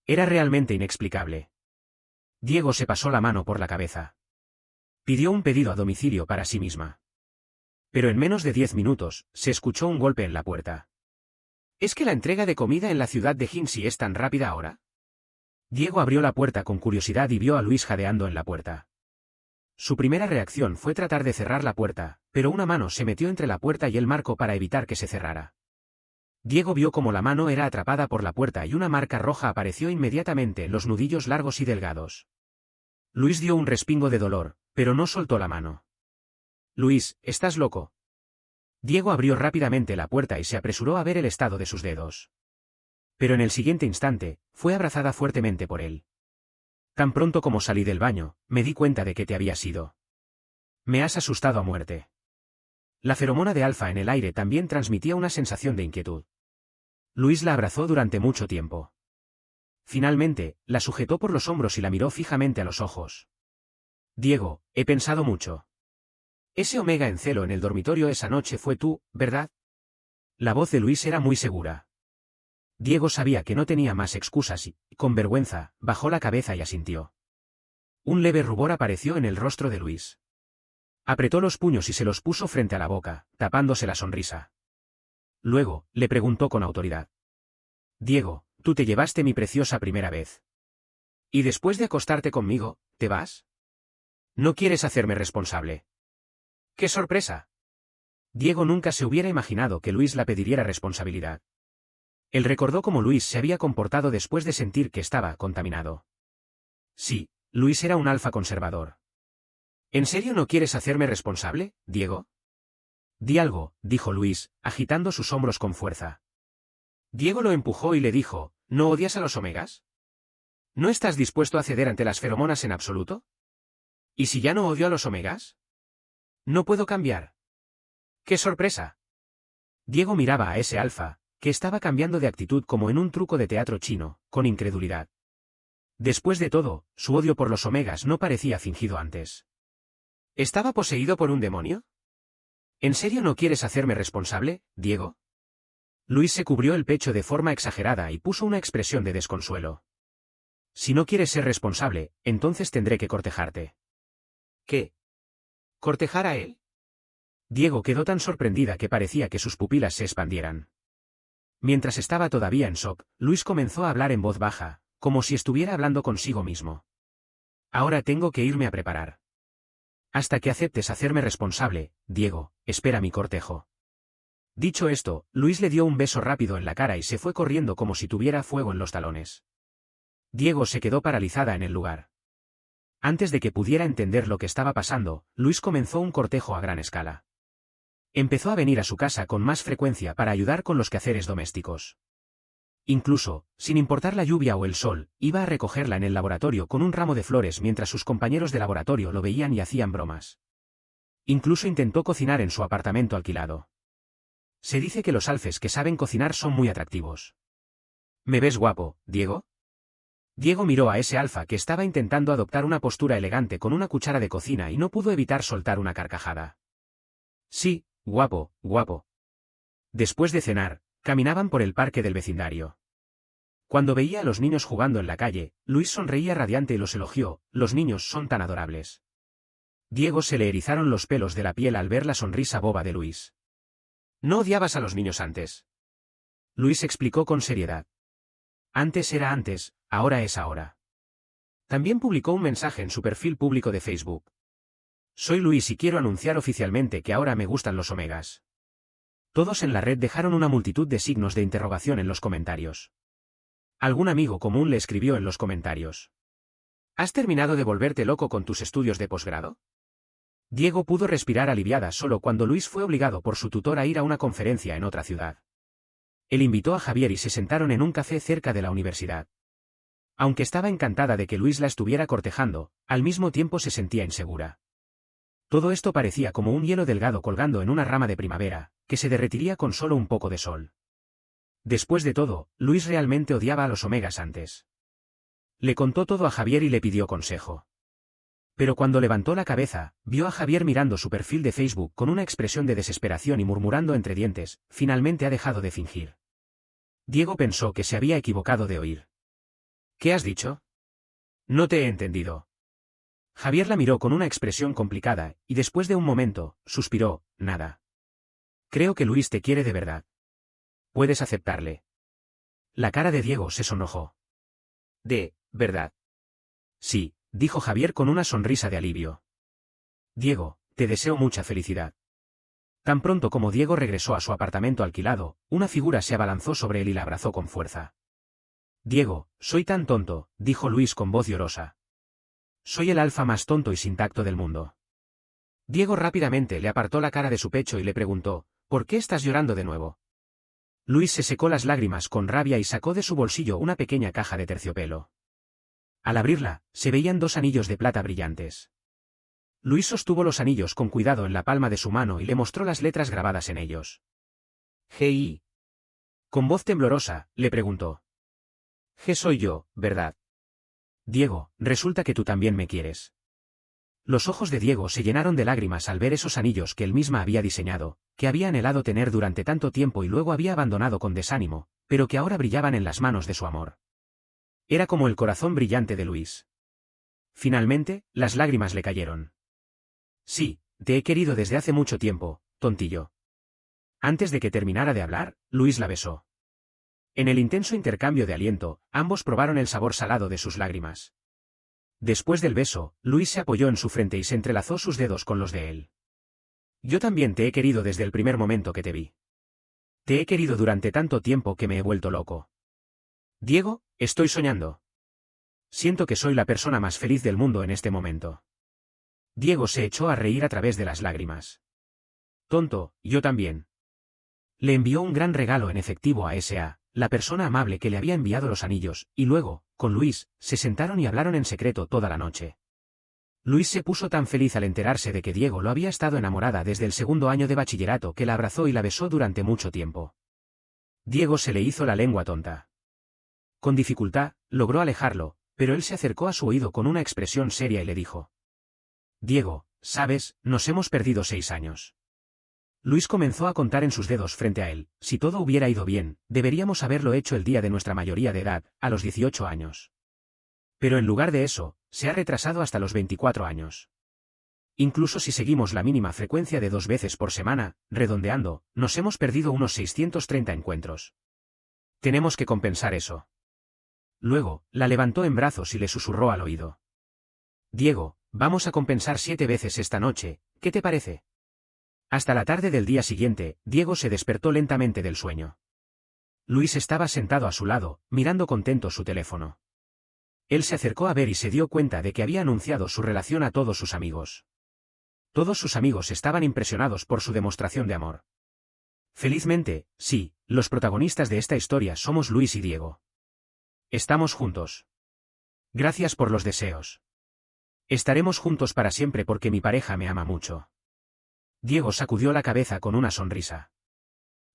Era realmente inexplicable. Diego se pasó la mano por la cabeza. Pidió un pedido a domicilio para sí misma. Pero en menos de 10 minutos, se escuchó un golpe en la puerta. ¿Es que la entrega de comida en la ciudad de Jinxi es tan rápida ahora? Diego abrió la puerta con curiosidad y vio a Luis jadeando en la puerta. Su primera reacción fue tratar de cerrar la puerta, pero una mano se metió entre la puerta y el marco para evitar que se cerrara. Diego vio cómo la mano era atrapada por la puerta y una marca roja apareció inmediatamente en los nudillos largos y delgados. Luis dio un respingo de dolor, pero no soltó la mano. Luis, ¿estás loco? Diego abrió rápidamente la puerta y se apresuró a ver el estado de sus dedos. Pero en el siguiente instante, fue abrazada fuertemente por él. Tan pronto como salí del baño, me di cuenta de que te habías ido. Me has asustado a muerte. La feromona de alfa en el aire también transmitía una sensación de inquietud. Luis la abrazó durante mucho tiempo. Finalmente, la sujetó por los hombros y la miró fijamente a los ojos. Diego, he pensado mucho. Ese Omega en celo en el dormitorio esa noche fue tú, ¿verdad? La voz de Luis era muy segura. Diego sabía que no tenía más excusas y, con vergüenza, bajó la cabeza y asintió. Un leve rubor apareció en el rostro de Luis. Apretó los puños y se los puso frente a la boca, tapándose la sonrisa. Luego, le preguntó con autoridad. Diego, tú te llevaste mi preciosa primera vez. ¿Y después de acostarte conmigo, te vas? ¿No quieres hacerme responsable? ¡Qué sorpresa! Diego nunca se hubiera imaginado que Luis la pediría responsabilidad. Él recordó cómo Luis se había comportado después de sentir que estaba contaminado. Sí, Luis era un alfa conservador. ¿En serio no quieres hacerme responsable, Diego? Di algo, dijo Luis, agitando sus hombros con fuerza. Diego lo empujó y le dijo, ¿no odias a los Omegas? ¿No estás dispuesto a ceder ante las feromonas en absoluto? ¿Y si ya no odio a los Omegas? No puedo cambiar. ¡Qué sorpresa! Diego miraba a ese alfa, que estaba cambiando de actitud como en un truco de teatro chino, con incredulidad. Después de todo, su odio por los Omegas no parecía fingido antes. ¿Estaba poseído por un demonio? ¿En serio no quieres hacerme responsable, Diego? Luis se cubrió el pecho de forma exagerada y puso una expresión de desconsuelo. Si no quieres ser responsable, entonces tendré que cortejarte. ¿Qué? ¿Cortejar a él? Diego quedó tan sorprendida que parecía que sus pupilas se expandieran. Mientras estaba todavía en shock, Luis comenzó a hablar en voz baja, como si estuviera hablando consigo mismo. Ahora tengo que irme a preparar. Hasta que aceptes hacerme responsable, Diego, espera mi cortejo. Dicho esto, Luis le dio un beso rápido en la cara y se fue corriendo como si tuviera fuego en los talones. Diego se quedó paralizada en el lugar. Antes de que pudiera entender lo que estaba pasando, Luis comenzó un cortejo a gran escala. Empezó a venir a su casa con más frecuencia para ayudar con los quehaceres domésticos. Incluso, sin importar la lluvia o el sol, iba a recogerla en el laboratorio con un ramo de flores mientras sus compañeros de laboratorio lo veían y hacían bromas. Incluso intentó cocinar en su apartamento alquilado. Se dice que los alfes que saben cocinar son muy atractivos. ¿Me ves guapo, Diego? Diego miró a ese alfa que estaba intentando adoptar una postura elegante con una cuchara de cocina y no pudo evitar soltar una carcajada. Sí, guapo, guapo. Después de cenar, caminaban por el parque del vecindario. Cuando veía a los niños jugando en la calle, Luis sonreía radiante y los elogió: los niños son tan adorables. Diego se le erizaron los pelos de la piel al ver la sonrisa boba de Luis. ¿No odiabas a los niños antes? Luis explicó con seriedad. Antes era antes, ahora es ahora. También publicó un mensaje en su perfil público de Facebook. Soy Luis y quiero anunciar oficialmente que ahora me gustan los omegas. Todos en la red dejaron una multitud de signos de interrogación en los comentarios. Algún amigo común le escribió en los comentarios: ¿has terminado de volverte loco con tus estudios de posgrado? Diego pudo respirar aliviada solo cuando Luis fue obligado por su tutor a ir a una conferencia en otra ciudad. Él invitó a Javier y se sentaron en un café cerca de la universidad. Aunque estaba encantada de que Luis la estuviera cortejando, al mismo tiempo se sentía insegura. Todo esto parecía como un hielo delgado colgando en una rama de primavera, que se derretiría con solo un poco de sol. Después de todo, Luis realmente odiaba a los omegas antes. Le contó todo a Javier y le pidió consejo. Pero cuando levantó la cabeza, vio a Javier mirando su perfil de Facebook con una expresión de desesperación y murmurando entre dientes: finalmente ha dejado de fingir. Diego pensó que se había equivocado de oír. ¿Qué has dicho? No te he entendido. Javier la miró con una expresión complicada, y después de un momento, suspiró: nada. Creo que Luis te quiere de verdad. Puedes aceptarle. La cara de Diego se sonrojó. ¿De verdad? Sí, dijo Javier con una sonrisa de alivio. Diego, te deseo mucha felicidad. Tan pronto como Diego regresó a su apartamento alquilado, una figura se abalanzó sobre él y la abrazó con fuerza. Diego, soy tan tonto, dijo Luis con voz llorosa. Soy el alfa más tonto y sin tacto del mundo. Diego rápidamente le apartó la cara de su pecho y le preguntó: ¿por qué estás llorando de nuevo? Luis se secó las lágrimas con rabia y sacó de su bolsillo una pequeña caja de terciopelo. Al abrirla, se veían 2 anillos de plata brillantes. Luis sostuvo los anillos con cuidado en la palma de su mano y le mostró las letras grabadas en ellos. G.I. Con voz temblorosa, le preguntó. G soy yo, ¿verdad? Diego, resulta que tú también me quieres. Los ojos de Diego se llenaron de lágrimas al ver esos anillos que él misma había diseñado, que había anhelado tener durante tanto tiempo y luego había abandonado con desánimo, pero que ahora brillaban en las manos de su amor. Era como el corazón brillante de Luis. Finalmente, las lágrimas le cayeron. Sí, te he querido desde hace mucho tiempo, tontillo. Antes de que terminara de hablar, Luis la besó. En el intenso intercambio de aliento, ambos probaron el sabor salado de sus lágrimas. Después del beso, Luis se apoyó en su frente y se entrelazó sus dedos con los de él. Yo también te he querido desde el primer momento que te vi. Te he querido durante tanto tiempo que me he vuelto loco. Diego, estoy soñando. Siento que soy la persona más feliz del mundo en este momento. Diego se echó a reír a través de las lágrimas. Tonto, yo también. Le envió un gran regalo en efectivo a S.A., la persona amable que le había enviado los anillos, y luego, con Luis, se sentaron y hablaron en secreto toda la noche. Luis se puso tan feliz al enterarse de que Diego lo había estado enamorada desde el 2º año de bachillerato que la abrazó y la besó durante mucho tiempo. Diego se le hizo la lengua tonta. Con dificultad, logró alejarlo, pero él se acercó a su oído con una expresión seria y le dijo: Diego, sabes, nos hemos perdido 6 años. Luis comenzó a contar en sus dedos frente a él: si todo hubiera ido bien, deberíamos haberlo hecho el día de nuestra mayoría de edad, a los 18 años. Pero en lugar de eso, se ha retrasado hasta los 24 años. Incluso si seguimos la mínima frecuencia de 2 veces por semana, redondeando, nos hemos perdido unos 630 encuentros. Tenemos que compensar eso. Luego, la levantó en brazos y le susurró al oído: Diego, vamos a compensar 7 veces esta noche, ¿qué te parece? Hasta la tarde del día siguiente, Diego se despertó lentamente del sueño. Luis estaba sentado a su lado, mirando contento su teléfono. Él se acercó a ver y se dio cuenta de que había anunciado su relación a todos sus amigos. Todos sus amigos estaban impresionados por su demostración de amor. Felizmente, sí, los protagonistas de esta historia somos Luis y Diego. Estamos juntos. Gracias por los deseos. Estaremos juntos para siempre porque mi pareja me ama mucho. Diego sacudió la cabeza con una sonrisa.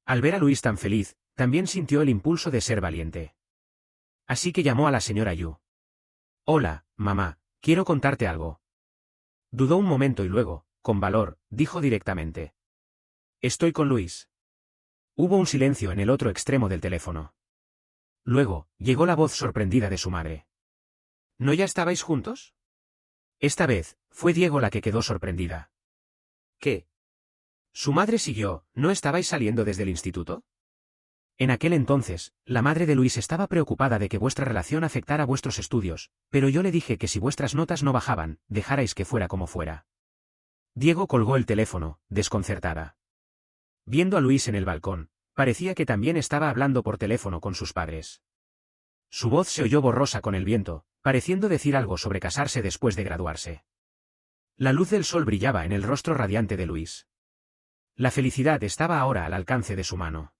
Al ver a Luis tan feliz, también sintió el impulso de ser valiente. Así que llamó a la señora Yu. Hola, mamá, quiero contarte algo. Dudó un momento y luego, con valor, dijo directamente. Estoy con Luis. Hubo un silencio en el otro extremo del teléfono. Luego, llegó la voz sorprendida de su madre. ¿No ya estabais juntos? Esta vez, fue Diego la que quedó sorprendida. ¿Qué? Su madre siguió, ¿no estabais saliendo desde el instituto? En aquel entonces, la madre de Luis estaba preocupada de que vuestra relación afectara vuestros estudios, pero yo le dije que si vuestras notas no bajaban, dejarais que fuera como fuera. Diego colgó el teléfono, desconcertada. Viendo a Luis en el balcón, parecía que también estaba hablando por teléfono con sus padres. Su voz se oyó borrosa con el viento, pareciendo decir algo sobre casarse después de graduarse. La luz del sol brillaba en el rostro radiante de Luis. La felicidad estaba ahora al alcance de su mano.